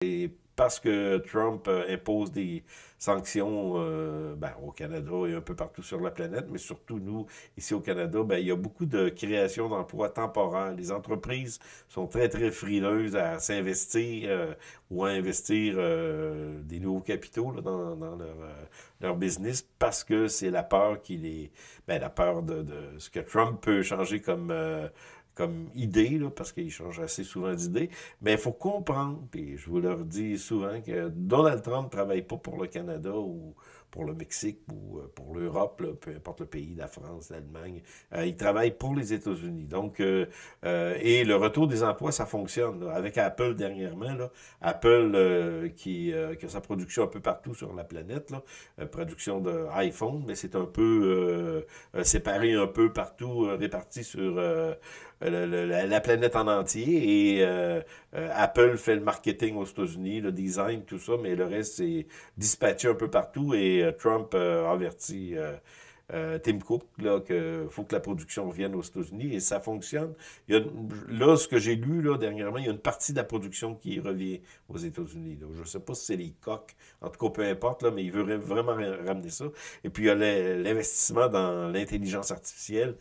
Et parce que Trump impose des sanctions au Canada et un peu partout sur la planète, mais surtout nous, ici au Canada, il y a beaucoup de création d'emplois temporaires. Les entreprises sont très, très frileuses à s'investir ou à investir des nouveaux capitaux là, dans leur business parce que c'est la peur la peur de ce que Trump peut changer comme idée, là, parce qu'il change assez souvent d'idées. Mais il faut comprendre, puis je vous le redis souvent, que Donald Trump ne travaille pas pour le Canada ou pour le Mexique ou pour l'Europe, là, peu importe le pays, la France, l'Allemagne. Il travaille pour les États-Unis. Donc, et le retour des emplois, ça fonctionne. Là. Avec Apple dernièrement, là, Apple qui a sa production un peu partout sur la planète, là, production d'iPhone, mais c'est un peu séparé un peu partout, réparti sur la planète en entier. Et Apple fait le marketing aux États-Unis, le design, tout ça, mais le reste, c'est dispatché un peu partout. Et Trump a averti Tim Cook là, qu'il faut que la production revienne aux États-Unis et ça fonctionne. Là, ce que j'ai lu là, dernièrement, il y a une partie de la production qui revient aux États-Unis. Là. Je ne sais pas si c'est les coques, en tout cas, peu importe, là, mais il veut vraiment ramener ça. Et puis, il y a l'investissement dans l'intelligence artificielle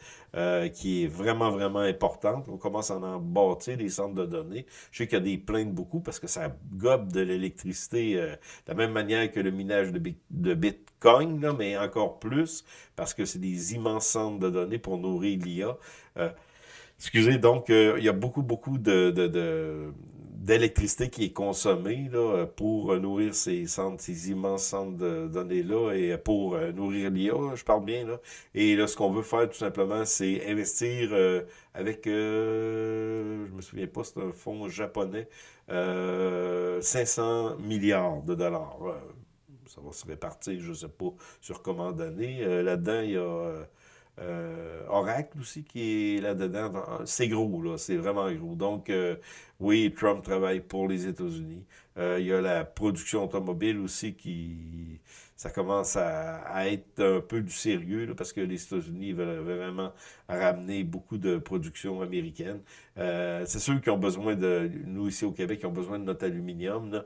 qui est vraiment, vraiment importante. On commence à en bâtir des centres de données. Je sais qu'il y a des plaintes beaucoup parce que ça gobe de l'électricité de la même manière que le minage de Bitcoin, là, mais encore plus parce que c'est des immenses centres de données pour nourrir l'IA. Euh, Excusez, donc il y a beaucoup, beaucoup d'électricité qui est consommée là, pour nourrir ces centres, ces immenses centres de données-là et pour nourrir l'IA, je parle bien là. Et là, ce qu'on veut faire tout simplement, c'est investir avec, je me souviens pas, c'est un fonds japonais, 500 milliards de dollars. Ça va se répartir, je sais pas sur combien d'années. Là-dedans, il y a Oracle aussi qui est là-dedans. C'est gros, là. C'est vraiment gros. Donc, oui, Trump travaille pour les États-Unis. Il y a la production automobile aussi qui... Ça commence à être un peu du sérieux, là, parce que les États-Unis veulent vraiment ramener beaucoup de production américaine. C'est sûr qu'ils ont besoin de... Nous, ici au Québec, ils ont besoin de notre aluminium, là.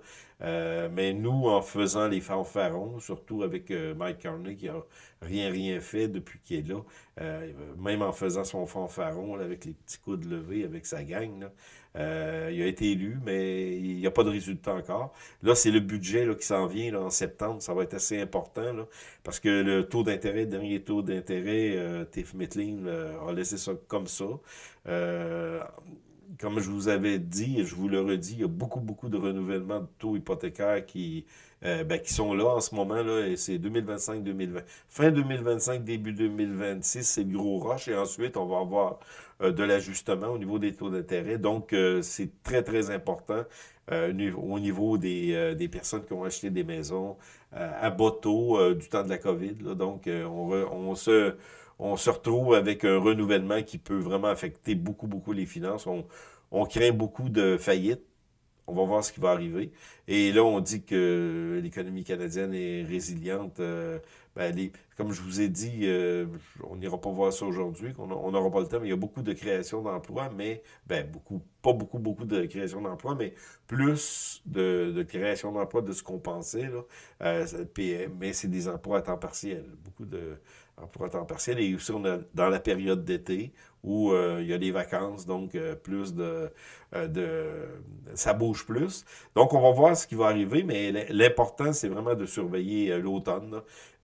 Mais nous, en faisant les fanfarons, surtout avec Mike Carney qui a rien fait depuis qu'il est là, même en faisant son fanfaron là, avec les petits coudes levés avec sa gang, là, il a été élu, mais il n'y a pas de résultat encore. Là, c'est le budget là, qui s'en vient là, en septembre. Ça va être assez important là, parce que le taux d'intérêt, le dernier taux d'intérêt, Tiff Mitlin a laissé ça comme ça. Euh, Comme je vous avais dit, et je vous le redis, il y a beaucoup, beaucoup de renouvellements de taux hypothécaires qui sont là en ce moment, là, et c'est 2025-2020. Fin 2025, début 2026, c'est le gros rush, et ensuite, on va avoir de l'ajustement au niveau des taux d'intérêt. Donc, c'est très, très important au niveau des personnes qui ont acheté des maisons à bas taux du temps de la COVID. Là. Donc, on se retrouve avec un renouvellement qui peut vraiment affecter beaucoup, beaucoup les finances. On craint beaucoup de faillites. On va voir ce qui va arriver. Et là, on dit que l'économie canadienne est résiliente. Comme je vous ai dit, on n'ira pas voir ça aujourd'hui, on n'aura pas le temps, mais il y a beaucoup de création d'emplois, mais pas beaucoup, beaucoup de création d'emplois, mais plus de création d'emplois de ce qu'on pensait. Là. Mais c'est des emplois à temps partiel. Beaucoup d'emplois à temps partiel. Et aussi, on a dans la période d'été où il y a les vacances, donc plus de ça bouge plus. Donc, on va voir ce qui va arriver, mais l'important, c'est vraiment de surveiller l'automne.